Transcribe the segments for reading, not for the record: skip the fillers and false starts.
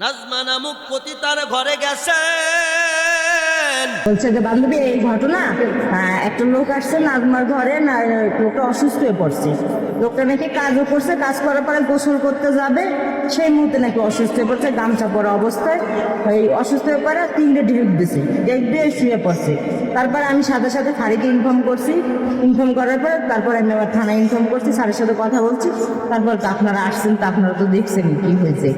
নাজমা নামক পতিতার ঘরে গেছেন। বলছে যে বান্ধবী এই ঘটনা, একটা লোক আসছে নাজমার ঘরে, না লোকটা অসুস্থ হয়ে পড়ছে। লোকটা নাকি কাজও করছে, কাজ করার পরে গোসল করতে যাবে, সেই মুহূর্তে নাকি অসুস্থ হয়ে পড়ছে, গামছা পরা অবস্থায়। এই অসুস্থ হয়ে পড়ে 3টে ঢিল দিছে, ডেক দিয়ে শুয়ে পড়ছে। তারপরে আমি সাথে সাথে ফাঁড়িকে ইনফর্ম করছি। ইনফর্ম করার পরে তারপর আমি আবার থানায় ইনফর্ম করছি, স্যারের সাথে কথা বলছি। তারপর তো আপনারা আসছেন, তো আপনারা তো দেখছেন কি হয়েছে।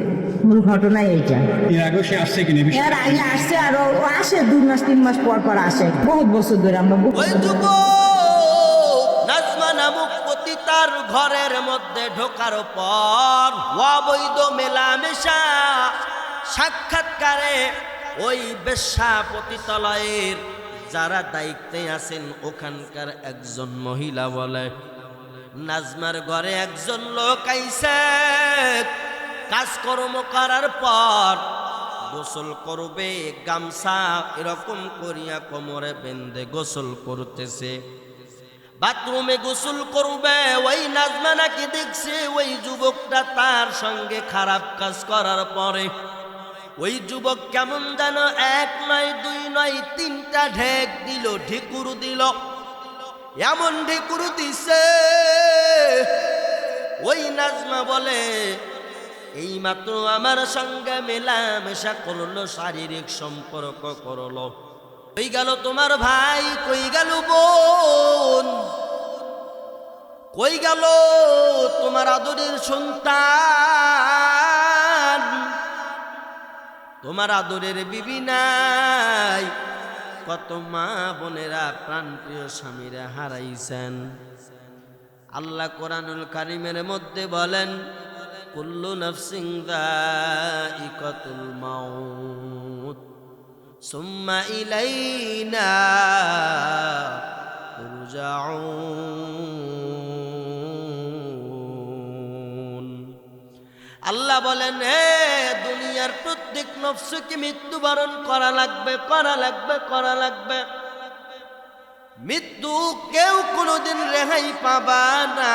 মূল ঘটনাই এইটা। এর আগেও সে আসছে কিনা বিষয় এর আগে আসছে, আর ও আসে 2 মাস 3 মাস পর পর আসে, বহুত বছর ধরে আমরা ওই যুবক নাজমা নামক পতিতার ঘরের মধ্যে ঢোকার পর অবৈধ মেলামেশা সাক্ষাৎকারে ওই বেশ্যা পতিতালয়ের যারা দায়িত্বে আছেন ওখানকার একজন মহিলা বলে, নাজমার ঘরে একজন লোক আইছে, কাজকর্ম করার পর গোসল করবে, গামছা এরকম করিয়া কোমরে বেঁধে গোসল করতেছে, বাথরুমে গোসল করবে। ওই নাজমা নাকি দেখছে ওই যুবকটা তার সঙ্গে খারাপ কাজ করার পরে ওই যুবক কেমন যেন 1 নয় 2 নয় 3টা ঢেক দিল, ঢিকুর দিল। এমন ঢিকুর দিছে, ওই নাজমা বলে এই মাত্র আমার সঙ্গে মেলামেশা করলো, শারীরিক সম্পর্ক করলো। কই গেল তোমার ভাই, কই গেল বোন, কই গেল তোমার আদরের সন্তান, তোমার আদরের বিবি নাই? কত মা বোনেরা প্রাণপ্রিয় স্বামীরা হারাইছেন। আল্লাহ কোরআনুল কারীমের মধ্যে বলেন, কুল্লু নাফসিন যায়িকাতুল মাউত সুম্মা ইলাইনা তুরজাউন। আল্লাহ বলেন, হে দুনিয়ার প্রত্যেক নফসকে মৃত্যুবরণ করা লাগবে, করা লাগবে, করা লাগবে। মৃত্যু কেউ কোনোদিন রেহাই পাবা না,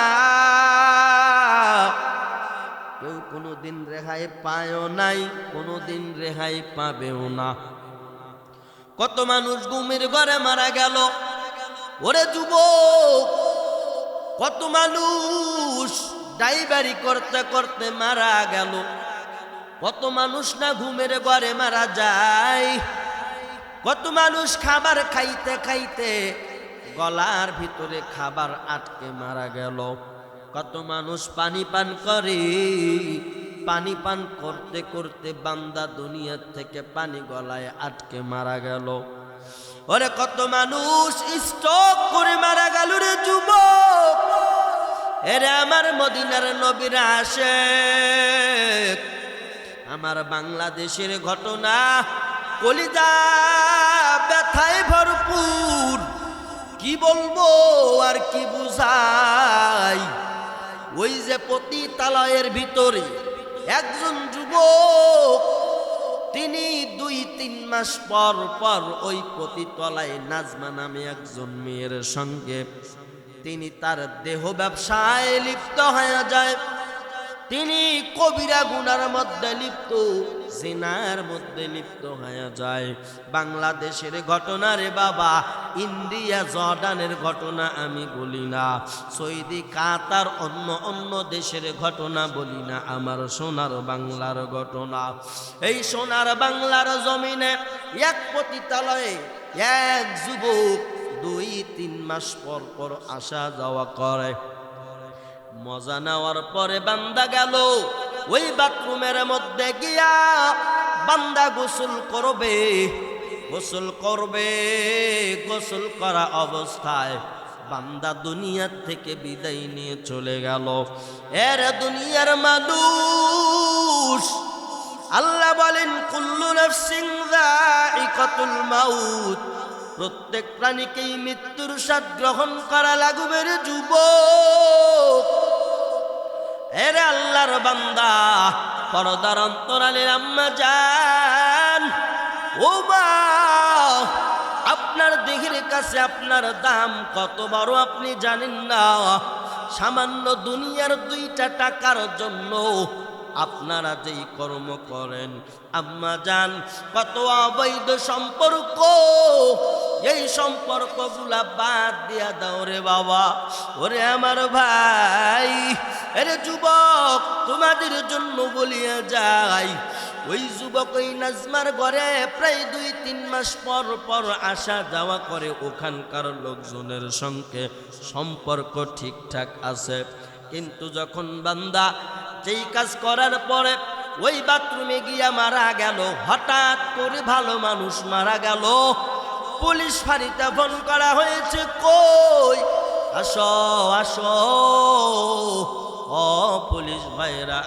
কেউ কোনোদিন রেহাই পায়ও নাই, কোনোদিন রেহাই পাবেও না। কত মানুষ ঘুমের ঘরে মারা গেল, ওরে যুবক, কত মানুষ ড্রাইভারি করতে করতে মারা গেল, কত মানুষ না ঘুমের ঘরে মারা যায়, কত মানুষ খাবার খাইতে খাইতে গলার ভিতরে খাবার আটকে মারা গেল, কত মানুষ পানি পান করে, পানি পান করতে করতে বান্দা দুনিয়ার থেকে পানি গলায় আটকে মারা গেল। ওরে কত মানুষ স্ট্রোক করে মারা গেল রে যুবক। এরে আমার মদিনার নবীর আশিক, আমার বাংলাদেশের ঘটনা, কলিজা ব্যথায় ভরপুর। কি বলবো আর কি বুঝাই। ওই যে পতিতালয়ের ভিতরে একজন যুবক, তিনি 2-3 মাস পর পর ওই পতিতালয়ে নাজমা নামে একজন মেয়ের সঙ্গে তিনি তার দেহ ব্যবসায় লিপ্ত হয়ে যায়। তিনি কবিরা গুনার মধ্যে লিপ্ত, জিনার মধ্যে লিপ্ত হয়ে যায়। বাংলাদেশের ঘটনা রে বাবা, ইন্ডিয়া জর্ডানের ঘটনা আমি বলি না, সৌদি কাতার অন্য অন্য দেশের ঘটনা বলি না, আমার সোনার বাংলার ঘটনা। এই সোনার বাংলার জমিনে এক পতিতালয়ে এক যুবক 2-3 মাস পর পর আসা যাওয়া করে। মজা নেওয়ার পরে বান্দা গেল ওই বাথরুমের মধ্যে গিয়া বান্দা গোসল করবে, গোসল করবে। গোসল করা অবস্থায় বান্দা দুনিয়ার থেকে বিদায় নিয়ে চলে গেল। এর দুনিয়ার মানুষ, আল্লাহ বলেন কুল্লু নাফসিন যায়িকাতুল মাউত, প্রত্যেক প্রাণীকেই মৃত্যুর স্বাদ গ্রহণ করা লাগবে রে যুবক। এরে আল্লাহর বান্দা, পরদার অন্তরালের আম্মা জান, ও মা, আপনার দেহের কাছে আপনার দাম কত বড় আপনি জানেন না। সামান্য দুনিয়ার 2টা টাকার জন্য আপনারা যেই কর্ম করেন, আম্মা জান কত অবৈধ সম্পর্ক, এই সম্পর্কগুলা বাদ দিয়া দাও রে বাবা। ওরে আমার ভাই, এরে যুবক, তোমাদের জন্য বলিয়া যাই, ওই যুবক ওই নাজমার ঘরে প্রায় 2-3 মাস পর পর আসা যাওয়া করে, ওখানকার লোকজনের সঙ্গে সম্পর্ক ঠিকঠাক আছে। কিন্তু যখন বান্দা যেই কাজ করার পরে ওই বাথরুমে গিয়া মারা গেল, হঠাৎ করে ভালো মানুষ মারা গেল, পুলিশ ফাঁড়িতে ফোন করা হয়েছে, কই আসো আসো ও পুলিশ ভাইরা,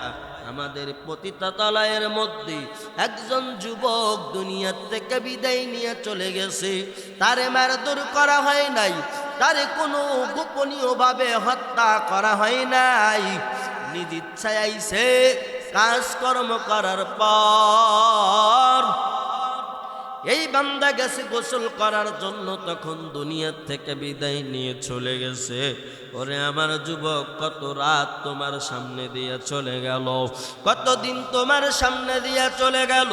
আমাদের পতিতালয়ের মধ্যে একজন যুবক দুনিয়া থেকে বিদায় নিয়ে চলে গেছে। তারে মারধর করা হয় নাই, তারে কোনো গোপনীয়ভাবে হত্যা করা হয় নাই, নিজ ইচ্ছায় আইছে কাজকর্ম করার পর এই বান্দা গেছে গোসল করার জন্য, তখন দুনিয়া থেকে বিদায় নিয়ে চলে গেছে। ওরে আমার যুবক, কত রাত তোমার সামনে দিয়া চলে গেল, কতদিন তোমার সামনে দিয়া চলে গেল,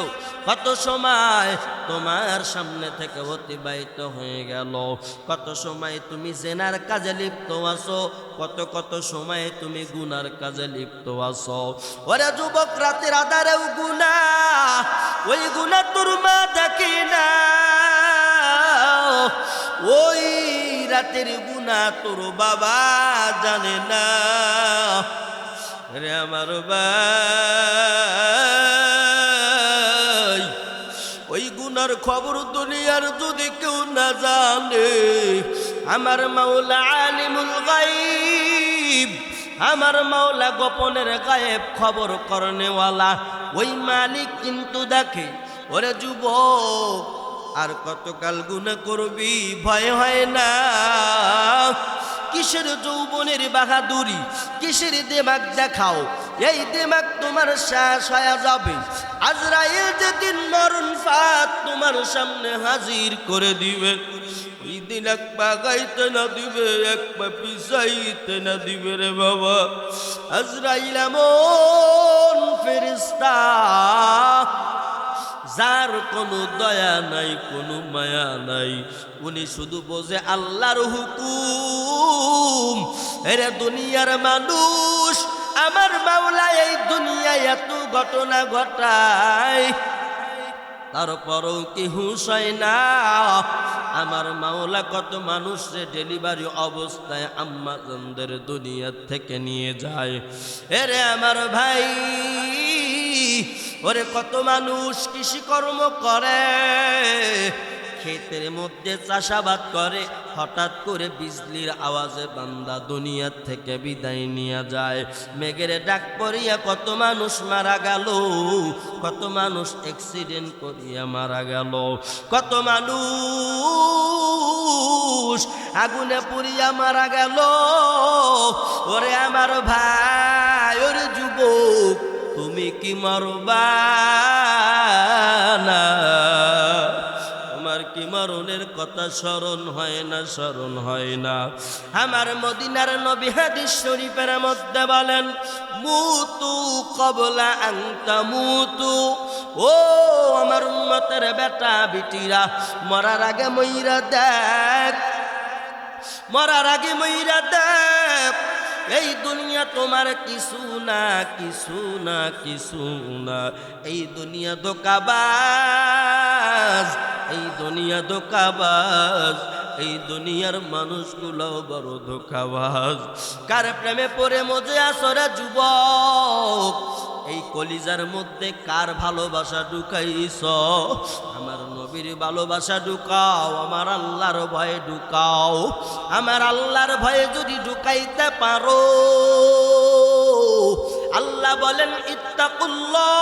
কত সময় তোমার সামনে থেকে অতিবাহিত হয়ে গেল, কত সময় তুমি জেনার কাজে লিপ্ত আছো, কত সময় তুমি গুনার কাজে লিপ্ত আছো। ওরে যুবক, রাতের আধারেও গুনাহ, ওই গুনাহ তোর মা দেখে না, ওই রাতের গুনাহ তোর বাবা জানে না। রে আমার ভাই, ওই গুনার খবর দুনিয়ার যদি কেউ না জানে, আমার মাওলা আলিমুল গায়ব, আমার মাওলা গোপনের গায়েব খবর করনেওয়ালা, ওই মালিক কিন্তু দেখে। ওরে যুবক, আর কতকাল গুনাহ করবি, ভয় হয় না? কিসের যৌবনের বাহাদুরি, কিসের দিমাগ দেখাও, এই দিমাগ তোমার শেষ হয়ে যাবে। আজরাইল যেদিন মরণ ফাঁদ তোমার সামনে হাজির করে দিবে, ওই দিন এক পা গাইতে না দিবে, এক পা পিছাইতে না দিবে রে বাবা। আজরাইল এমন ফেরেশতা, যার কোনো দয়া নাই, কোনো মায়া নাই, উনি শুধু বোঝে আল্লাহর হুকুম। এরে দুনিয়ার মানুষ, আমার মাওলা এই দুনিয়ায় এত ঘটনা ঘটায়, তারপরও কি হুঁশ হয় না? আমার মাওলা কত মানুষের ডেলিভারি অবস্থায় আম্মা জানদের দুনিয়া থেকে নিয়ে যায়। এরে আমার ভাই, ওরে কত মানুষ কৃষিকর্ম করে, ক্ষেতের মধ্যে চাষাবাদ করে, হঠাৎ করে বিজলির আওয়াজে বান্দা দুনিয়া থেকে বিদায় নিয়ে যায়। মেঘের ডাক পড়িয়া কত মানুষ মারা গেল, কত মানুষ অ্যাক্সিডেন্ট করিয়া মারা গেল, কত মানুষ আগুনে পুড়িয়া মারা গেল। ওরে আমার ভাই, ওরে যুবক, তুমি কি মরবা না? তোমার কি মরণের কথা স্মরণ হয় না? স্মরণ হয় না? আমার মদিনার নবী হাদিস শরীফের মধ্যে বলেন, মুতু কবলা আন তামুতু। ও আমার উম্মতের বেটা বিটিরা, মরার আগে মইরা দেখ, মরার আগে মইরা দেখ, এই দুনিয়া তোমার কিছু না, কিছু না, কিছু না। এই দুনিয়া ধোঁকাবাজ, এই দুনিয়া ধোঁকাবাজ, এই দুনিয়ার মানুষগুলো বড় ধোঁকাবাজ। কার প্রেমে পড়ে মজে আসরে যুবক, এই কলিজার মধ্যে কার ভালোবাসা ঢুকাইছ? আমার নবীর ভালোবাসা ঢুকাও, আমার আল্লাহর ভয়ে ঢুকাও। আমার আল্লাহর ভয়ে যদি ঢুকাইতে পারো, আল্লাহ বলেন ইত্তাকুল্লাহ,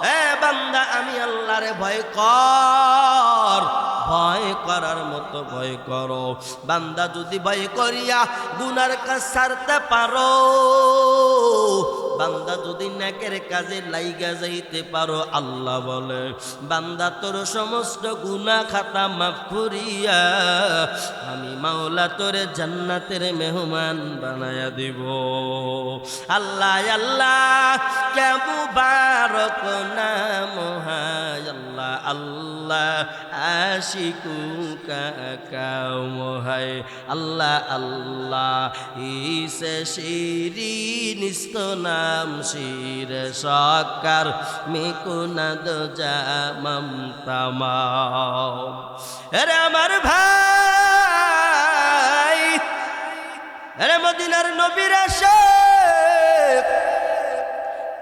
হে বান্দা আমি আল্লাহরে ভয় কর, ভয় করার মতো ভয় করো। বান্দা যদি ভয় করিয়া গুনার কাজ ছাড়তে পারো, বান্দা যদি নেকের কাজে লাইগা যাইতে পারো, আল্লাহ বলে বান্দা তোর সমস্ত গুনাহ খাতা মাফ করিয়া আমি মাওলা তোরে জান্নাতের মেহমান বানায়া দিব। আল্লাহ আল্লাহ কে মুবারক নাম হায় আল্লাহ আল্লাহ আশিকু কাম হায় আল্লাহ আল্লাহ ইসে শিরিন ইস্ত নাম শির সাকার মিকুনাদ জামাম তামাম। আরে আমার ভাই, আরে মদিনার নবীর আশিক,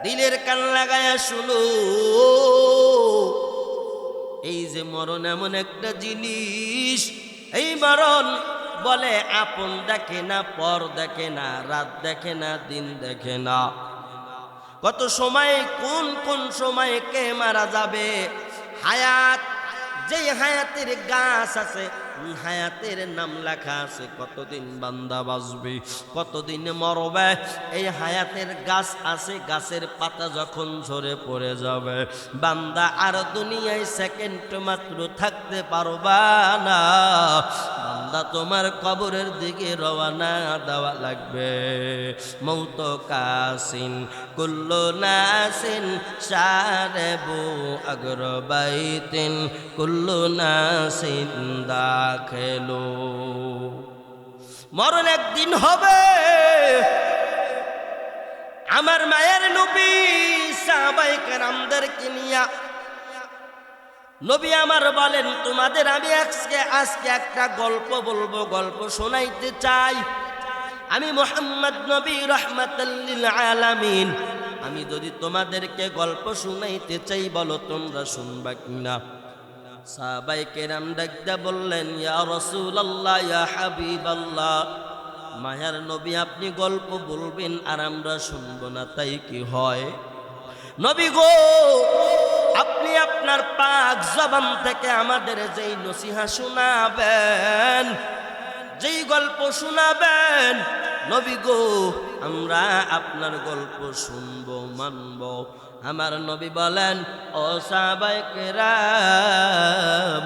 দিলের কান লাগায়া শুনো, এই যে মরণ এমন একটা জিনিস, এই মরণ বলে আপন দেখে না, পর দেখে না, রাত দেখে না, দিন দেখে না, কত সময় কোন কোন সময়ে কে মারা যাবে। হায়াত, যেই হায়াতের গাছ আছে, হায়াতের নাম লেখা আছে, কতদিন বান্দা বাঁচবে, কতদিন মরবে, এই হায়াতের গাছ আছে, গাছের পাতা যখন ঝরে পড়ে যাবে বান্দা আর দুনিয়ায় সেকেন্ড মাত্র থাকতে পারবা না, বান্দা তোমার কবরের দিকে রওনা দেওয়া লাগবে। মৌত কাসিন কুল্লু নাসিন শারেবু আগরবাইতিন কুল্লু নাসিন দাখেলো। মরণ একদিন হবে। আমার মায়ের নবী সাহাবায়ে কেরামদেরকে নিয়া নবী আমার বলেন, তোমাদের আমি আজকে একটা গল্প বলবো, গল্প শোনাইতে চাই। আমি মুহাম্মদ নবী রাহমাতাল লিল আলামিন, আমি যদি তোমাদেরকে গল্প শুনাইতে চাই, বলো তোমরা শুনবা কিনা? সাহাবায়ে কেরাম ডাকতে বললেন, ইয়া রাসূলুল্লাহ, ইয়া হাবিবাল্লাহ, মায়ার নবী আপনি গল্প বলবেন আর আমরা শুনবো না, তাই কি হয়? নবী গো, আপনি আপনার পাক জবান থেকে আমাদের যেই নসিহা শোনাবেন, যেই গল্প শোনাবেন, নবী গো আমরা আপনার গল্প শুনবো, মানব। আমার নবী বলেন, ও সাহাবায়ে কেরাম,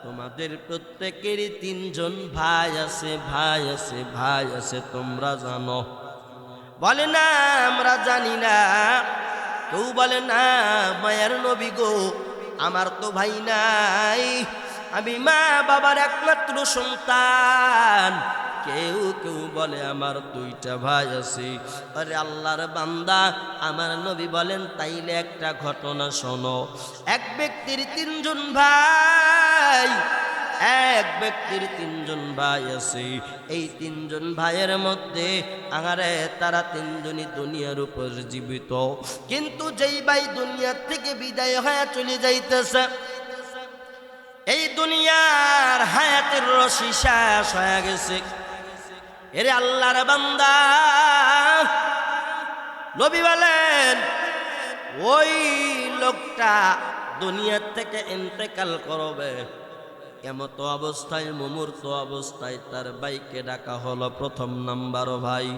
তোমাদের প্রত্যেকেরই তিনজন ভাই আছে, ভাই আছে, ভাই আছে, তোমরা জানো? বলে না, আমরা জানি না। কেউ বলে না, মায়ার নবী গো আমার তো ভাই নাই, আমি মা বাবার একমাত্র সন্তান। কেউ কেউ বলে আমার দুইটা ভাই আছে। আরে আল্লাহর বান্দা, আমার নবী বলেন তাইলে একটা ঘটনা শোনো। এক ব্যক্তির তিনজন ভাই, এক ব্যক্তির তিনজন ভাই আছে। এই তিনজন ভাইয়ের মধ্যে আরে তারা তিনজনই দুনিয়ার উপর জীবিত, কিন্তু যেই ভাই দুনিয়ার থেকে বিদায় হয়ে চলে যাইতেছে, এই দুনিয়ার হায়াতের রশি শেষ হয়ে গেছে। এরে আল্লাহর বান্দা, নবী বলেন ওই লোকটা দুনিয়ার থেকে ইন্তেকাল করবে, এমত অবস্থায়, মুমূর্ত অবস্থায় তার ভাইকে ডাকা হলো। প্রথম নাম্বার, ভাই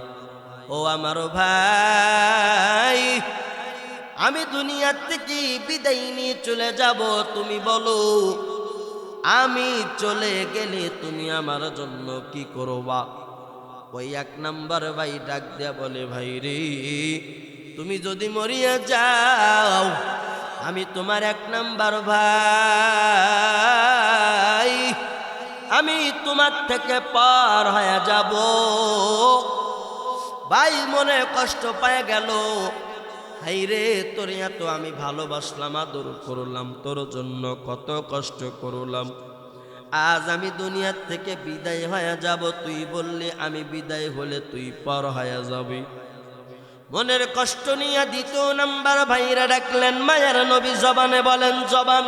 ও আমার ভাই, আমি দুনিয়ার থেকে বিদায় নিয়ে চলে যাব, তুমি বলো আমি চলে গেলে তুমি আমার জন্য কি করবা? ওই এক নাম্বার ভাই ডাক দেয়া বলে, ভাই রে, তুমি যদি মরিয়া যাও, আমি তোমার এক নাম্বার ভাই, আমি তোমার থেকে পার হয়ে যাব। ভাই মনে কষ্ট পায় গেল, হাই রে, তোর এত আমি ভালোবাসলাম, আদর করলাম, তোর জন্য কত কষ্ট করলাম, আজ আমি দুনিয়ার থেকে বিদায় হয়ে যাব, তুই বললি আমি বিদায় হলে তুই পার হয়ে যাবি। মনের কষ্ট নিয়ে দ্বিতীয় নাম্বার ভাইরা ডাকলেন। মায়ার নবী জবানে বলেন, জবান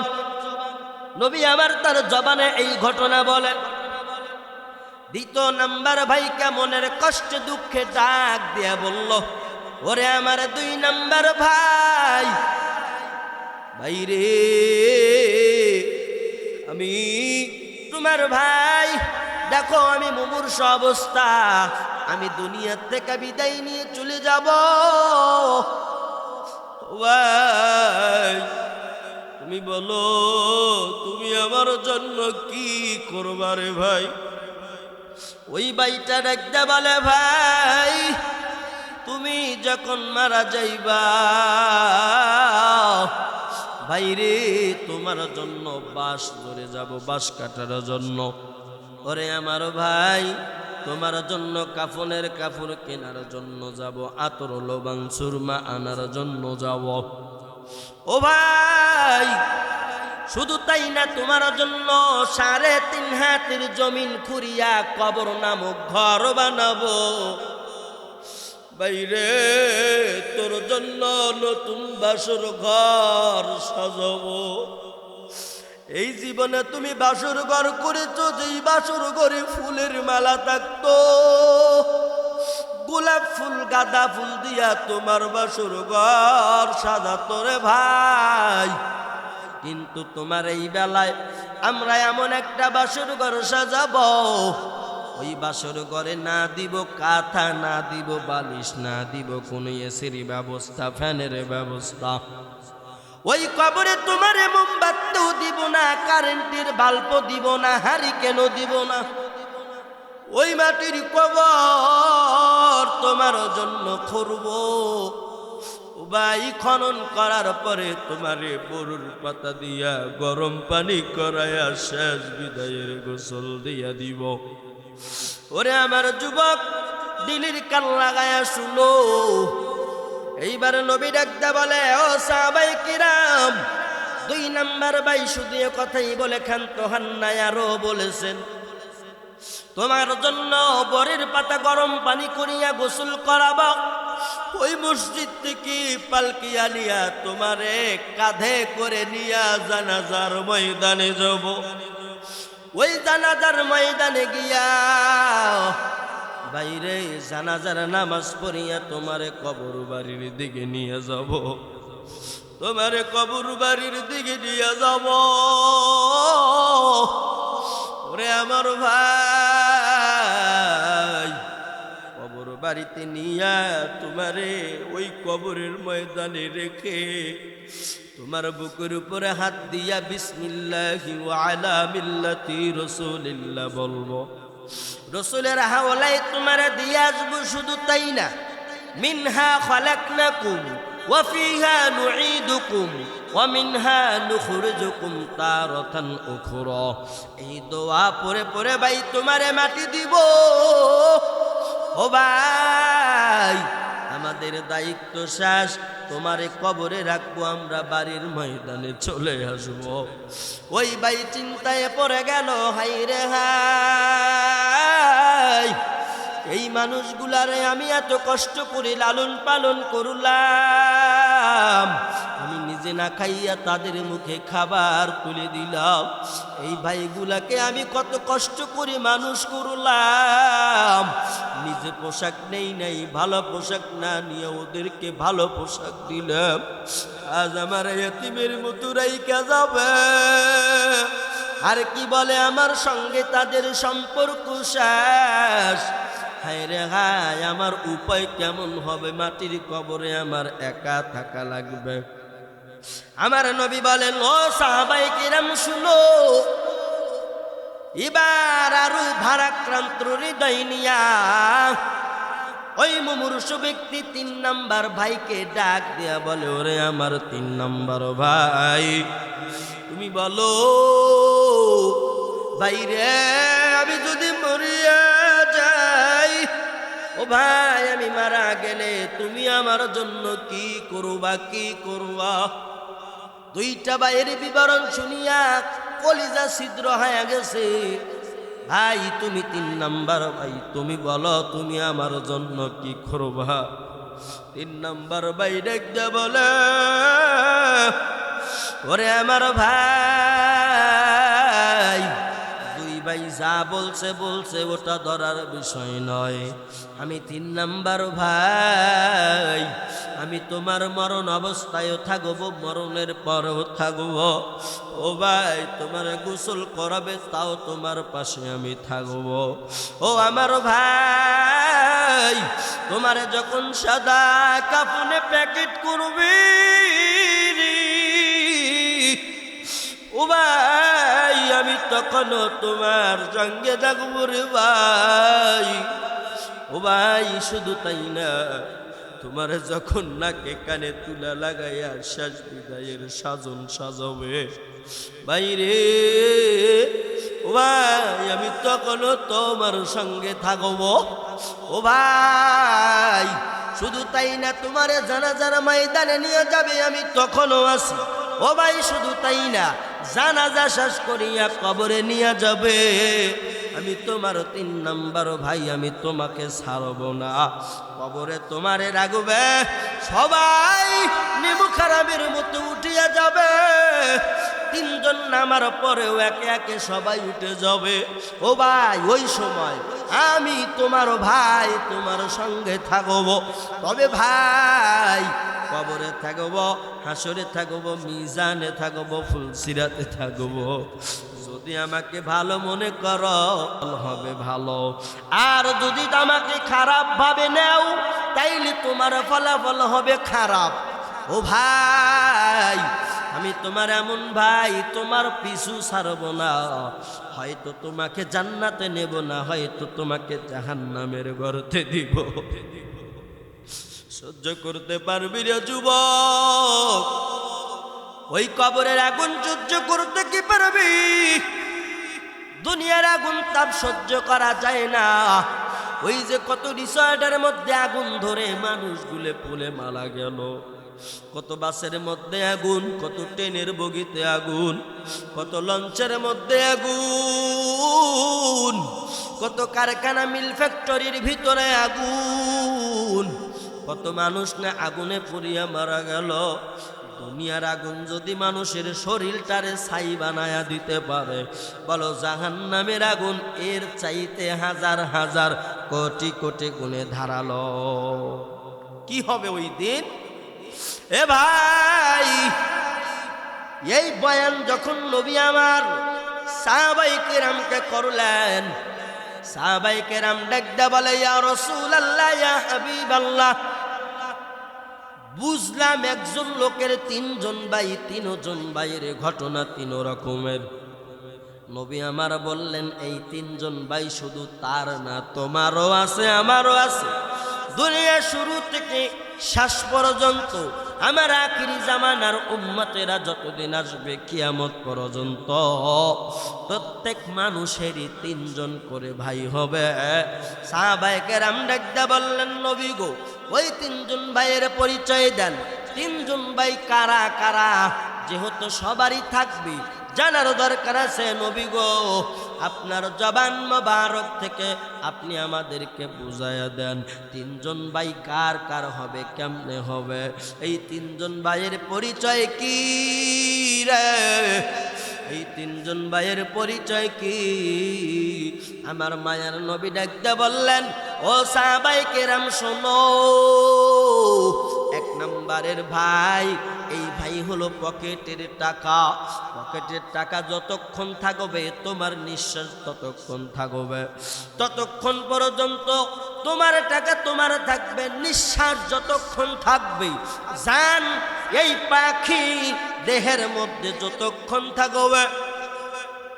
নবী আমার তার জবানে এই ঘটনা বলেন। দ্বিতীয় নাম্বার ভাইকে মনের কষ্ট দুঃখে ডাক দিয়া বলল, ওরে আমার দুই নাম্বার ভাই, ভাই রে, আমি তোমার ভাই, দেখো আমি মুমূর্ষ অবস্থা, আমি দুনিয়ার থেকে বিদায় নিয়ে চলে যাব। ভাই তুমি বলো, তুমি আমার জন্য কি করবা রে ভাই? ওই ভাইটা ডাকতে বলে, ভাই তুমি যখন মারা যাইবা ভাইরে, তোমার জন্য বাঁশ ধরে যাব, বাঁশ কাটার জন্য। ওরে আমার ভাই, তোমার জন্য কাফনের কাপড় কেনার জন্য যাব, আতর লবণ সুরমা আনার জন্য যাব। ও ভাই শুধু তাই না, তোমার জন্য 3.5 হাতের জমিন খুঁড়িয়া কবর নামক ঘর বানাবো। বাইরে তোর জন্য নতুন বাসর ঘর সাজাবো। এই জীবনে তুমি বাসর ঘর করেছো, যেই বাসর ঘরে ফুলের মালা থাকতো, গোলাপ ফুল গাঁদা ফুল দিয়া তোমার বাসর ঘর সাজাতো রে ভাই। কিন্তু তোমার এই বেলায় আমরা এমন একটা বাসর ঘর সাজাবো, ওই বাসর ঘরে না দিব কাঁথা, না দিব বালিশ, না দিব কোনো এসির ব্যবস্থা, ফ্যানের ব্যবস্থা। ওই কবরে তোমার মোমবাতিও দিব না, কারেন্টের বাল্বও দিব না, হারিকেনও দিব না। ওই মাটির কবর তোমার জন্য করব ভাই। খনন করার পরে তোমারে বরুর পাতা দিয়া গরম পানি করায়া শেষ বিদায়ের গোসল দিয়া দিব। ওরে আমার যুবক, দিলির কান লাগায়া শুনো। এইবার নবী ডাকতে বলে, ও সাহাবায়ে কিরাম, 2 নাম্বার ভাই শুধু এ কথাই বলে ক্ষান্ত হন নাই, আরো বলেছেন তোমার জন্য বরের পাতা গরম পানি করিয়া গোসল করাব। ওই মসজিদ থেকে পালকি আনিয়া তোমারে কাঁধে করে নিয়া জানাজার ময়দানে যাব। ওই জানাজার ময়দানে গিয়া বাইরে জানাজার নামাজ পড়িয়া তোমারে কবর বাড়ির দিকে নিয়ে যাব, তোমারে কবর বাড়ির দিকে নিয়ে যাব। ওরে আমার ভাই, কবর বাড়িতে নিয়া তোমারে ওই কবরের ময়দানে রেখে তোমার বুকের উপরে হাত দিয়া বিসমিল্লাহি ওয়া আলা মিল্লাতি রাসূলিল্লাহ বলবো। রসুলের হাওলায় তোমার দিয়ে আসবো। শুধু তাই না, মিনহা খালাকনাকুম ওয়া ফিহা নুঈদুকুম ওয়া মিনহা নুখরিজুকুম তারাতান উখরা। এই দোয়া পড়ে পড়ে ভাই তোমারে মাটি দিব। ও ভাই, আমাদের দায়িত্ব শেষ, তোমারে কবরে রাখবো, আমরা বাড়ির ময়দানে চলে আসবো। ওই ভাই চিন্তায় পড়ে গেল, হাই রে হাই, এই মানুষগুলারে আমি এত কষ্ট করে লালন পালন করলাম, আমি নিজে না খাইয়া তাদের মুখে খাবার তুলে দিলাম। এই ভাইগুলাকে আমি কত কষ্ট করে মানুষ করলাম, নিজে পোশাক নেই নাই, ভালো পোশাক না নিয়ে ওদেরকে ভালো পোশাক দিলাম। আজ আমার এতিমের মতো রাইখা যাবে, আর কি বলে আমার সঙ্গে তাদের সম্পর্ক শেষ। হায় রে হায়, আমার উপায় কেমন হবে? মাটির কবরে আমার একা থাকা লাগবে। আমার নবী বলেন, ও সাহাবায়ে কিরাম শুনো, এবার আরো ভারাক্রান্ত হৃদয় নিয়া ওই মুমূর্ষু ব্যক্তি 3 নাম্বার ভাইকে ডাক দিয়া বলে, ওরে আমার 3 নাম্বার ভাই, তুমি বলো ভাই রে, আমি যদি মরিয়া যাই, ও ভাই আমি মারা গেলে তুমি আমার জন্য কি করবা, কি করবা? 2টা ভাইয়ের বিবরণ শুনিয়া কলিজা ছিদ্র হয়ে গেছে। ভাই তুমি 3 নাম্বার ভাই, তুমি বলো তুমি আমার জন্য কি করবা? 3 নাম্বার ভাই দেখতে বলে, ওরে আমার ভাই, 2 ভাই যা বলছে বলছে, ওটা ধরার বিষয় নয়। আমি 3 নাম্বার ভাই, আমি তোমার মরণ অবস্থায়ও থাকবো, মরণের পরেও থাকবো। ও ভাই, তোমার গোসল করাবে তাও তোমার পাশে আমি থাকবো। ও আমার ভাই, তোমারে যখন সাদা কাফনে প্যাকেট করবি, ও ভাই, আমি তখনও তোমার সঙ্গে থাকবো রে ভাই। ও ভাই, শুধু তাই না, তোমার যখন নাকে কানে তুলা লাগাইয়া শেষ বিদায়ের সাজন সাজাবে বাইরে, ও ভাই, আমি তখনও তোমার সঙ্গে থাকবো। ও ভাই, শুধু তাই না, তোমারে জানাজার ময়দানে নিয়ে যাবে, আমি তখনও আছি। ও ভাই, শুধু তাই না, জানাজা শেষ করিয়া কবরে নিয়ে যাবে, আমি তোমার 3 নাম্বার ভাই, আমি তোমাকে ছাড়ব না। কবরে তোমারে রাখবে, সবাই নিমু খারাপের মতো উঠিয়া যাবে। 3 জন নামার পরেও একে একে সবাই উঠে যাবে। ও ভাই, ওই সময় আমি তোমার ভাই, তোমার সঙ্গে থাকবো। তবে ভাই, কবরে থাকবো, হাসরে থাকবো, মিজানে থাকবো, ফুলসিরাতে থাকবো। যদি আমাকে ভালো মনে করো হবে ভালো, আর যদি আমাকে খারাপ ভাবে নাও তাইলে তোমার ফলাফল হবে খারাপ। ও ভাই, আমি তোমার এমন ভাই, তোমার পিছু ছাড়ব না। হয়তো তোমাকে জান্নাতে নেব না, হয়তো তোমাকে জাহান্নামের গর্তে দিব। সহ্য করতে পারবি রে যুবক? ওই কবরের আগুন সহ্য করতে কি পারবি? দুনিয়ার আগুন তাপ সহ্য করা যায় না। ওই যে কত রিসর্টের মধ্যে আগুন ধরে মানুষগুলো পুলে মারা গেল, কত বাসের মধ্যে আগুন, কত ট্রেনের বগিতে আগুন, কত লঞ্চের মধ্যে আগুন, কত কারখানা মিল ফ্যাক্টরির ভিতরে আগুন, কত মানুষ না আগুনে পুড়িয়া মারা গেল। দুনিয়ার আগুন যদি মানুষের শরীরটারে ছাই বানায়া দিতে পারে, বলো জাহান্নামের আগুন এর চাইতে হাজার হাজার কোটি কোটি গুণে ধারালো। কি হবে ওই দিন? এ ভাই, এই বয়ান যখন নবী আমার সাহাবায়ে কেরামকে করলেন, সাহাবায়ে কেরাম ডাকতে বলে, ইয়া রাসূলুল্লাহ, ইয়া হাবিবাল্লাহ, বুঝলাম একজন লোকের 3 জন ভাই, 3 জন ভাইয়ের ঘটনা 3 রকমের। নবী আমার বললেন, এই 3 জন ভাই শুধু তার না, তোমারও আছে, আমারও আছে। দুনিয়া শুরু থেকে শেষ পর্যন্ত আমার আখিরি জামানার উম্মতেরা যতদিন আসবে কিয়ামত পর্যন্ত, প্রত্যেক মানুষেরই 3 জন করে ভাই হবে। সাহাবায়ে কেরাম ডাকতে বললেন, নবী গো, ওই 3 জন ভাইয়ের পরিচয় দেন। 3 জন ভাই কারা কারা? যেহেতু সবারই থাকবে, জানার দরকার আছে। নবী গো, আপনার জবান মোবারক থেকে আপনি আমাদেরকে বুঝাইয়া দেন 3 জন ভাই কার কার হবে, কেমনে হবে? এই 3 জন ভাইয়ের পরিচয় কি রে? এই 3 জন ভাইয়ের পরিচয় কি? আমার মায়ার নবী ডাকতে বললেন, ও সাহাবায়ে কেরাম শোনো, 1 নম্বরের ভাই, এই ভাই হলো পকেটের টাকা। পকেটের টাকা যতক্ষণ থাকবে তোমার নিঃশ্বাস ততক্ষণ থাকবে, ততক্ষণ পর্যন্ত তোমার টাকা তোমার থাকবে, নিঃশ্বাস যতক্ষণ থাকবে। জান এই পাখি দেহের মধ্যে যতক্ষণ থাকবে,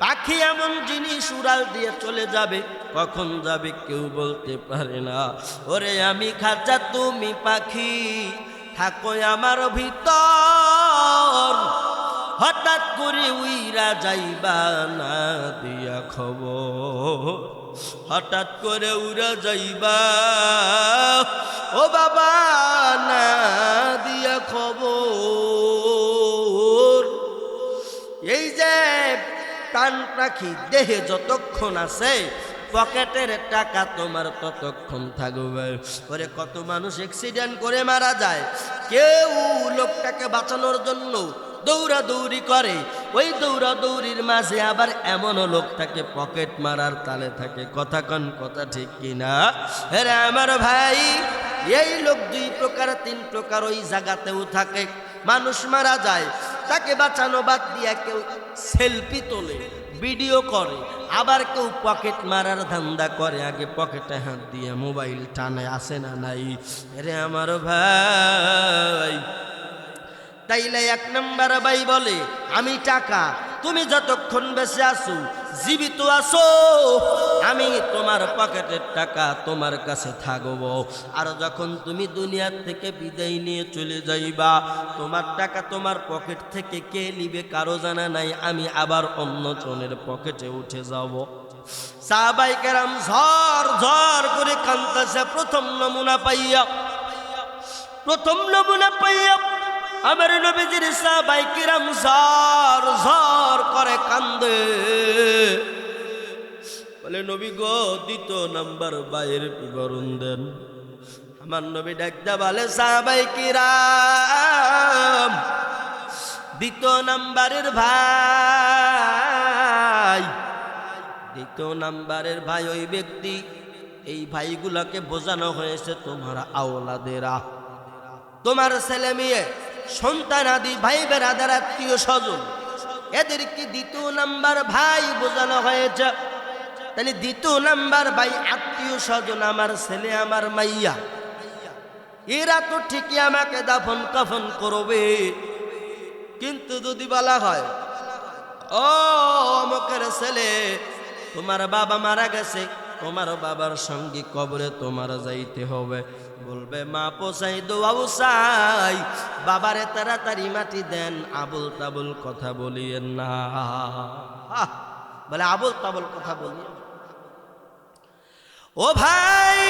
পাখি এমন জিনিস উড়াল দিয়ে চলে যাবে, কখন যাবে কেউ বলতে পারে না। ওরে আমি খাঁচা, তুমি পাখি, থাকো আমার ভিতর, হঠাৎ করে উইরা যাইবা না দিয়া খবর, হঠাৎ করে উড়া যাইবা ও বাবা না দিয়া খবর। এই যে প্রাণ পাখি দেহে যতক্ষণ আছে পকেটের টাকা তোমার ততক্ষণ থাকবে। ওরে কত মানুষ অ্যাক্সিডেন্ট করে মারা যায়, কেউ লোকটাকে বাঁচানোর জন্য দৌড়াদৌড়ি করে, ওই দৌড়াদৌড়ির মাঝে আবার এমনও লোক থাকে পকেট মারার তালে থাকে। কথা কন, কথা ঠিক কিনা? আরে আমার ভাই, এই লোক দুই প্রকার তিন প্রকার ওই জায়গাতেও থাকে। মানুষ মারা যায়, তাকে বাঁচানো বাদ দিয়া কেউ সেলফি তোলে, ভিডিও করে, আবার কেউ পকেট মারার ধান্দা করে, আগে পকেটে হাত দিয়ে মোবাইল টানে, আসে না নাই? আরে আমার ভাই, তাইলে এক নাম্বার ভাই বলে আমি টাকা, তুমি যতক্ষণ বেঁচে আসো, জীবিত আসো, আমি তোমার পকেটের টাকা তোমার কাছে থাকবো। আর যখন তুমি দুনিয়ার থেকে বিদায় নিয়ে চলে যাইবা, তোমার টাকা তোমার পকেট থেকে কে নিবে কারো জানা নাই, আমি আবার অন্য জনের পকেটে উঠে যাব। সাহাবায়ে কেরাম ঝর ঝর করে কাঁদতেছে প্রথম নমুনা পাইয়া। আমার নবীজির সাহাবায়ে কেরাম ঝর ঝর করে কান্দে, বলে নবী গো, দ্বিতীয় নাম্বার ভাইয়ের বিবরণ দেন। আমার নবী ডাকতে বলে সাহাবায়ে কেরাম, দ্বিতীয় নাম্বারের ভাই, দ্বিতীয় নাম্বারের ভাই ওই ব্যক্তি, এই ভাইগুলোকে বোঝানো হয়েছে তোমার আওলাদেরা, তোমার ছেলে মেয়ে, সন্তানাদি, ভাই বেরাদার, আত্মীয় স্বজন, এদেরকে দ্বিতীয় নাম্বার ভাই বোঝানো হয়েছে। তাহলে দ্বিতীয় নাম্বার ভাই আত্মীয় স্বজন, আমার ছেলে, আমার মাইয়া, এরা তো ঠিকই আমাকে দাফন কাফন করবে, কিন্তু যদি বলা হয় ও অমুকের ছেলে, তোমার বাবা মারা গেছে, তোমার বাবার সঙ্গে কবরে তোমার যাইতে হবে, বলবে মা পোসাই দোয়াও চাই, বাবারে তাড়াতাড়ি মাটি দেন, আবুল তাবুল কথা বলিয়েন না। বলে আবুল তাবুল কথা বলিয়েন। ও ভাই,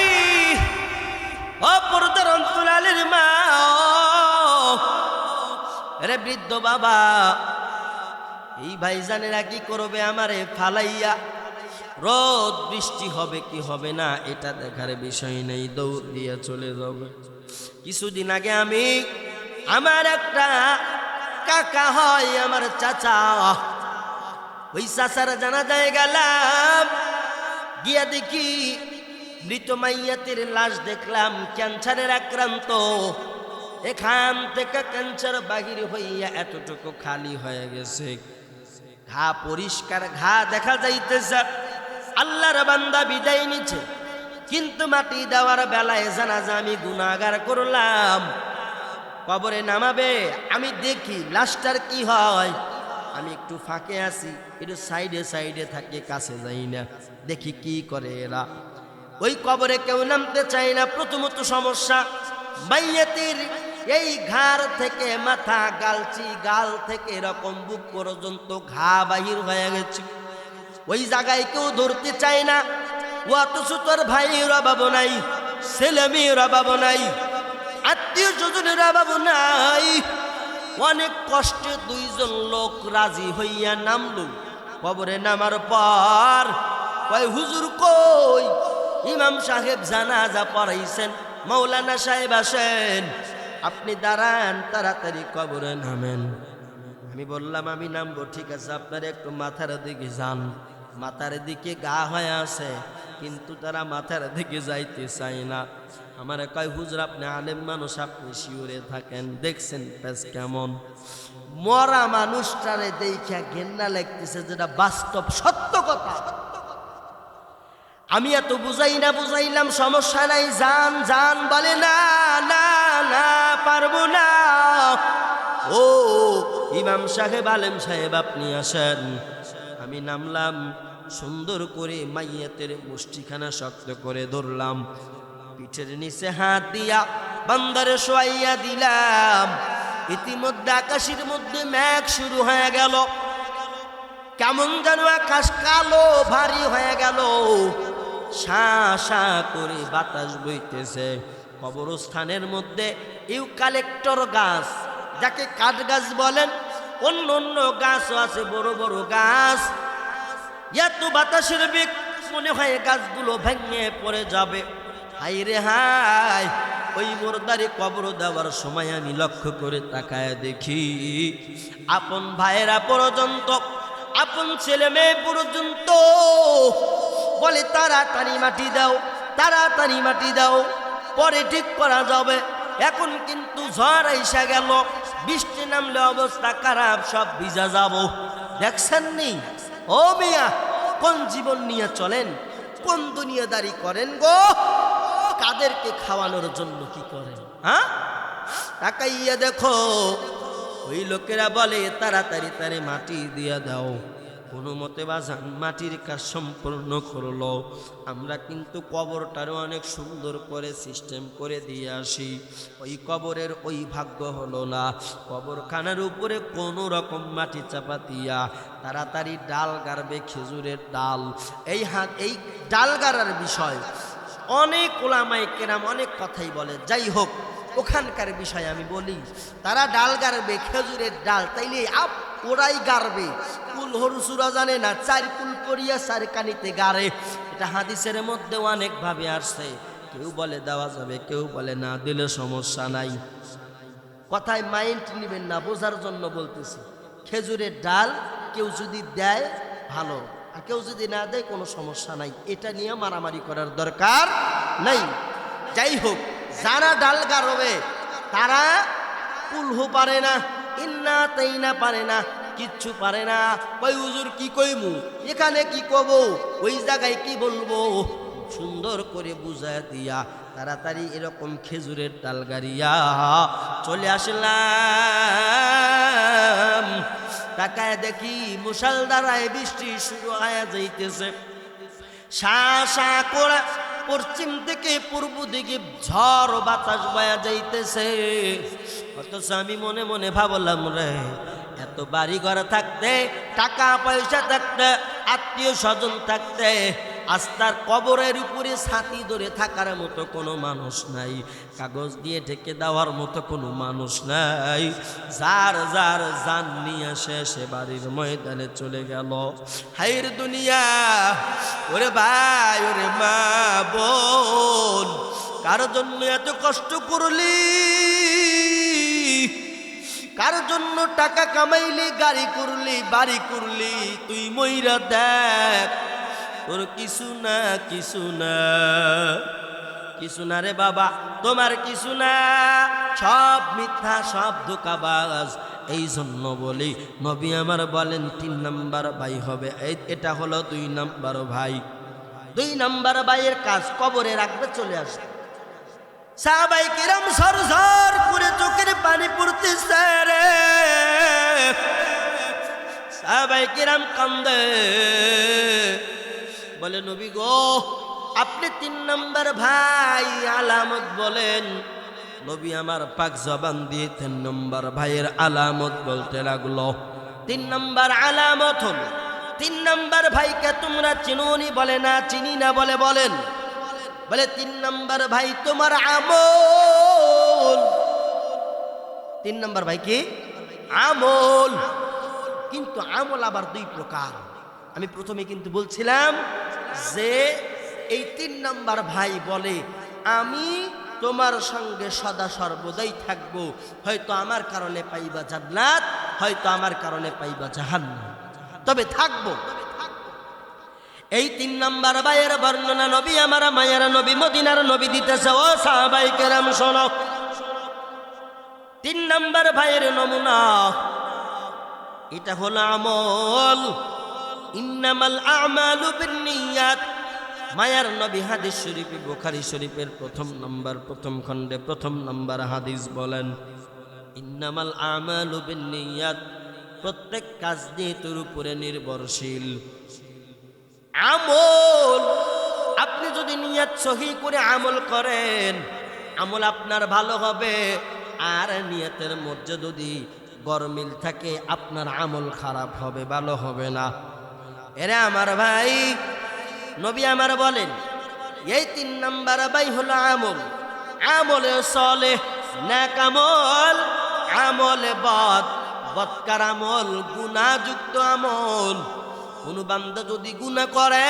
ও পর্দার অন্তরালের মা, রে বৃদ্ধ বাবা, এই ভাইজানেরা কি করবে আমারে ফালাইয়া? রোদ বৃষ্টি হবে কি হবে না এটা দেখার বিষয় নেই, দৌড় দিয়ে চলে যাবে। কিছুদিন আগে আমি, আমার একটা কাকা হয়, আমার চাচা, ওই চাচার জানাজায় গেলাম, গিয়া দেখি মৃত মাইয়াতের লাশ দেখলাম ক্যান্সারের আক্রান্ত, এখান থেকে ক্যান্সার বাহির হইয়া এতটুকু খালি হয়ে গেছে, ঘা পরিষ্কার, ঘা দেখা যাইতেছে। আল্লাহর বান্দা বিদায় নিচ্ছে, কিন্তু মাটি দেওয়ার বেলায় জানাজা আমি গুনাহগার করলাম, কবরে নামাবে, আমি দেখি লাশটার কি হয়, আমি একটু ফাঁকে আছি, একটু সাইডে সাইডে থাকি, কাছে যাই না, দেখি কি করে এরা। ওই কবরে কেউ নামতে চায় না। প্রথমত সমস্যা, মাইয়াতের এই ঘাড় থেকে মাথা, গালচি, গাল থেকে এরকম বুক পর্যন্ত ঘা বাহির হয়ে গেছে, ওই জায়গায় কেউ ধরতে চায় না। ও অথচ তোর ভাইয়ের অভাব নাই, ছেলে মেয়ের অভাব নাই, আত্মীয় স্বজনের অভাব নাই। অনেক কষ্টে দুইজন লোক রাজি হইয়া নামলো। কবরে নামার পর কয় হুজুর কই? ইমাম সাহেব জানাজা পড়াইছেন, মৌলানা সাহেব আসেন, আপনি দাঁড়ান, তাড়াতাড়ি কবরে নামেন। আমি বললাম আমি নামবো, ঠিক আছে, আপনারা একটু মাথার দিকে যান। মাথার দিকে গা হয়ে আছে, কিন্তু তারা মাথার দিকে যাইতে চায় না। আমার কয় হুজুর আপনি আলেম মানুষ, আপনি শিওরে থাকেন, দেখছেন পেস কেমন? মরা মানুষটারে দেখা ঘেন্না লাগতেছে, যেটা বাস্তব সত্য কথা। আমি এত বুঝাইলাম, সমস্যা নাই, যান যান, বলে না না না, পারবো না। ও ইমাম সাহেব, আলেম সাহেব, আপনি আসেন। আমি নামলাম, সুন্দর করে মাইয়াতের মুষ্টিখানা শক্ত করে ধরলাম, পিঠের নিচে হাত দিয়া বান্দারে শোয়াইয়া দিলাম। ইতিমধ্যে আকাশের মধ্যে মেঘ শুরু হয়ে গেল, কেমন যেন আকাশ কালো ভারী হয়ে গেল, শা শা করে বাতাস বইতেছে। কবরস্থানের মধ্যে ইউক্যালিপটাস গাছ, যাকে কাঠ গাছ বলেন, অন্য অন্য গাছও আছে, বড় বড় গাছ। এত বাতাসের বেগ, মনে হয় গাছগুলো ভেঙে পড়ে যাবে। হাই রে হাই, ওই মুর্দারে কবর দেওয়ার সময় আমি লক্ষ্য করে তাকায় দেখি আপন ভাইয়েরা পর্যন্ত, আপন ছেলে মেয়ে পর্যন্ত বলে তাড়াতাড়ি মাটি দাও, তাড়াতাড়ি মাটি দাও, পরে ঠিক করা যাবে। এখন কিন্তু ঝড় এসে গেল, বৃষ্টি নামলে অবস্থা খারাপ, সব ভিজা যাব। দেখছেন নি ও মিয়া, কোন জীবন নিয়ে চলেন, কোন দুনিয়াদারি করেন গো? কাদেরকে খাওয়ানোর জন্য কি করেন? হ্যাঁ, তাকাইয়া দেখো, ওই লোকেরা বলে তাড়াতাড়ি তারে মাটি দিয়া দাও। কোনো মতে বাজান মাটির কাজ সম্পূর্ণ করলো। আমরা কিন্তু কবরটারও অনেক সুন্দর করে সিস্টেম করে দিয়ে আসি, ওই কবরের ওই ভাগ্য হলো না। কবরখানার উপরে কোনো রকম মাটি চাপা দিয়া তাড়াতাড়ি ডাল গাড়বে, খেজুরের ডাল। এই ডাল গাড়ার বিষয় অনেক ওলামায়ে কেরাম অনেক কথাই বলে। যাই হোক, ওখানকার বিষয় আমি বলি, তারা ডাল গাড়বে, খেজুরের ডাল, তাইলে ওরাই গাড়বে। কুল হরুসুরা জানে না, 4 কুল করিয়া 4 কানিতে গাড়ে। এটা হাদিসের মধ্যে অনেকভাবে আসছে। কেউ বলে দেওয়া যাবে, কেউ বলে না দিলে সমস্যা নাই। কথায় মাইন্ড নেবেন না, বোঝার জন্য বলতেছি। খেজুরের ডাল কেউ যদি দেয় ভালো, আর কেউ যদি না দেয় কোনো সমস্যা নাই। এটা নিয়ে মারামারি করার দরকার নাই। যাই হোক, যারা ডাল গাড়বে তারা কুলহু পারে না, ইন্না তাইনা পারে না, কিচ্ছু পারে না। ওই হুজুর কি কইমু, এখানে কি কব, ওই জায়গায় কি বলবো, সুন্দর করে বুঝায় দিয়া তাড়াতাড়ি এরকম খেজুরের ডাল গাড়িয়া চলে আসলাম। তাকায় দেখি মুষলধারায় বৃষ্টি শুরু হয়ে যাইতেছে। শা শা করে পশ্চিম থেকে পূর্ব দিকে ঝড় বাতাস বয়া যাইতেছে। অথচ আমি মনে মনে ভাবলাম, রে এত বাড়ি ঘর থাকতে, টাকা পয়সা থাকতে, আত্মীয় স্বজন থাকতে, আস্তার কবরের উপরে ছাতি ধরে থাকার মতো কোনো মানুষ নাই, কাগজ দিয়ে ঢেকে দেওয়ার মতো কোনো মানুষ নাই। যার যার জান নিয়ে সে বাড়ির ময়দানে চলে গেল। হাইর দুনিয়া, ওরে ভাই, ওরে মা বোন, কার জন্য এত কষ্ট করলি, কার জন্য টাকা কামাইলি, গাড়ি করলি, বাড়ি করলি, তুই মইরা দেখ, তোর কিছু না, কিছু না, কিছু না রে বাবা, তোমার কিছু না, সব মিথ্যা, সব ধোঁকাবাজ। এই জন্য বলি, নবী আমার বলেন 3 নাম্বার ভাই হবে। এটা হলো 2 নাম্বার ভাই। 2 নাম্বার ভাইয়ের কাজ কবরে রাখবে, চলে আসবে। সাহাবায়ে কিরাম সরসর করে চোখের পানি পড়তেছে রে, সাহাবায়ে কিরাম কান্দে, বলে নবী গো, আপনি 3 নাম্বার ভাই, আলামত বলেন। নবী আমার পাক জবান দিয়ে 3 নাম্বার ভাইয়ের আলামত বলতে লাগলো। 3 নাম্বার আলামত হলো, 3 নাম্বার ভাইকে তোমরা চিনোনি? বলে না চিনি না। বলে বলেন, বলে 3 নাম্বার ভাই তোমার আমল। 3 নাম্বার ভাই কি? আমল। কিন্তু আমল আবার 2 প্রকার। আমি প্রথমে কিন্তু বলছিলাম যে এই 3 নাম্বার ভাই বলে, আমি তোমার সঙ্গে সদা সর্বদাই থাকবো, হয়তো আমার কারণে পাইবা জান্নাত, হয়তো আমার কারণে পাইবা জাহান্নাম, তবে থাকবো। এই 3 নাম্বার ভাইয়ের বর্ণনা নবী আমার মায়ের নবী মদিনার নবী দিতেছে। ও সাহাবায়ে কেরাম শোনো, 3 নাম্বার ভাইয়ের নমুনা এটা হলো আমল। ইন্নামাল আমালু বিন্নিয়াত। মায়ার নবী হাদিস শরীফে, বুখারী শরীফের 1 নম্বর 1 খণ্ডে 1 নম্বর হাদিস বলেন, ইন্নামাল আমালু বিন্নিয়াত। প্রত্যেক কাজ নিয়তের উপরে নির্ভরশীল। আমল, আপনি যদি নিয়ত সহি করে আমল করেন, আমল আপনার ভালো হবে। আর নিয়তের মধ্যে যদি গরমিল থাকে, আপনার আমল খারাপ হবে, ভালো হবে না। এরে আমার ভাই, নবী আমার বলেন, এই 3 নাম্বার ভাই হলো আমল। আমলে সলেহ, নেক আমল, আমলে বদ, বদকার আমল, গুনাহযুক্ত আমল। কোন বান্দা যদি গুনাহ করে,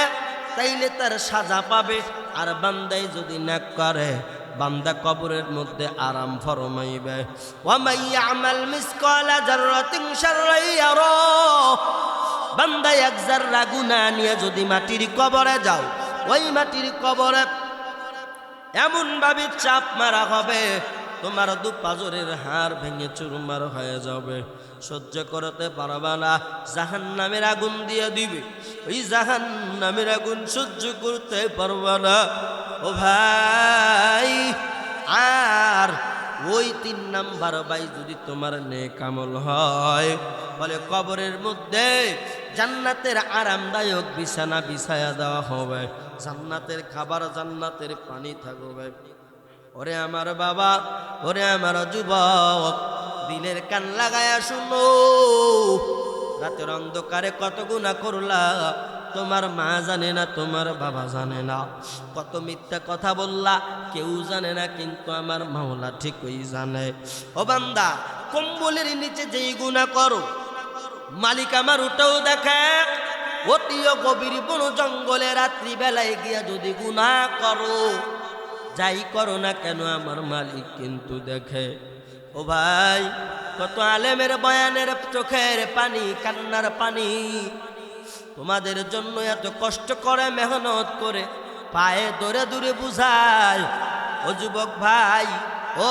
তাইলে তার সাজা পাবে। আর বান্দাই যদি নেক করে, বান্দা কবরের মধ্যে আরাম ফরমাইবে। ওয়া মাইয়ামাল মিসকালা যাররাতিন শাররান ইয়ারা, বান্দা এক যাররা গুনাহ নিয়ে যদি মাটির কবরে যাও, ওই মাটির কবরে এমন ভাবে চাপ মারা হবে, তোমার দুপাজরের হাড় ভেঙে চুরমার হয়ে যাবে, সহ্য করতে পারবা না। জাহান্নামের আগুন দিয়ে দিবে, ওই জাহান্নামের আগুন সহ্য করতে পারবা না ও ভাই। আর ওই 3 নাম্বার ভাই যদি তোমার নেক আমল হয়, বলে কবরের মধ্যে জান্নাতের আরামদায়ক বিছানা বিছায়া দেওয়া হবে, জান্নাতের খাবার, জান্নাতের পানি থাকবে। ওরে আমার বাবা, ওরে আমার যুবক, দিলের কান লাগায়া শুনো। রাতের অন্ধকারে কত গুনাহ করলা, তোমার মা জানে না, তোমার বাবা জানে না। কত মিথ্যা কথা বললা, কেউ জানে না, কিন্তু আমার মাওলা ঠিকই জানে। ও বান্দা, কম্বলের নিচে যেই গুনাহ করো, মালিক আমার ওটাও দেখে। অতিও গভীর বন জঙ্গলে রাত্রি বেলায় গিয়া যদি গুনাহ করো, যাই করো না কেন, আমার মালিক কিন্তু দেখে। ও ভাই, কত আলেমের বয়ানের চোখের পানি, কান্নার পানি, তোমাদের জন্য এত কষ্ট করে, মেহনত করে, পায়ে দৌড়ে দূরে বুঝায়। ও যুবক ভাই, ও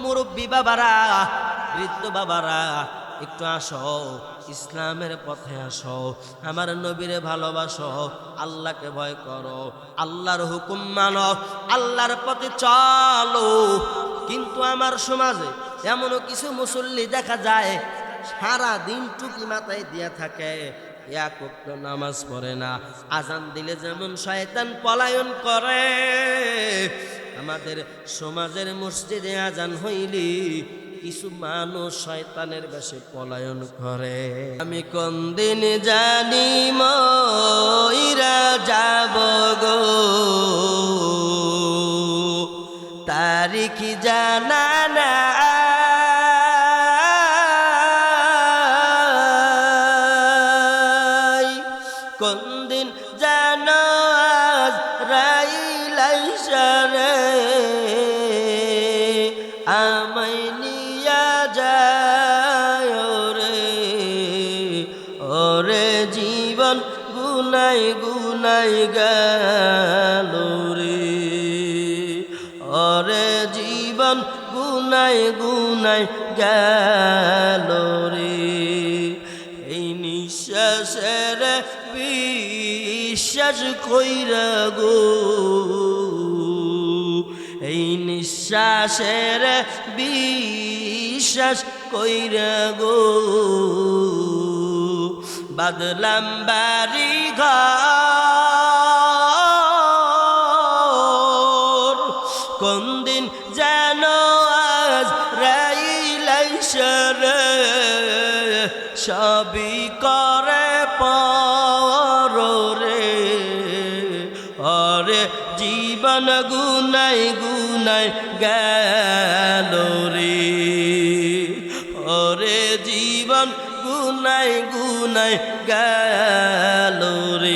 মুরব্বী বাবারা, বৃদ্ধ বাবারা, একটু আসো, ইসলামের পথে আসো, আমার নবীরে ভালোবাসো, আল্লাহকে ভয় করো, আল্লাহর হুকুম মানো, আল্লাহর পথে চলো। কিন্তু আমার সমাজে এমনও কিছু মুসল্লি দেখা যায়, সারা দিন টুপি মাথায় দিয়া থাকে, এক ওয়াক্ত নামাজ পড়ে না। আজান দিলে যেমন শয়তান পলায়ন করে, আমাদের সমাজের মসজিদে আজান হইলি কিছু মানুষ শয়তানের বেশে পলায়ন করে। আমি কোন দিন জানি মইরা যাব গো, তারিখ জানা না। কোন দিন জানো আজ রাইলাইসা রে, আমায় নিয়া যায় রে। ওরে জীবন গুনাই গুনাই গেল রে, ওরে জীবন গুনাই গুনাই গেল রে। এই নিঃশ্বাসের বিশ্বাস কইরা গো, এই নিঃশ্বাসের বিশ্বাস কইরা গো, বাদলাম বাড়ি ঘর। কোন দিন যেন আজ রাইলাইসা রে, সবই করে পর রে। ওরে জীবন গুনাই গুনাই গেল রে, ওরে জীবন গুনাই গুনাই গেল রে।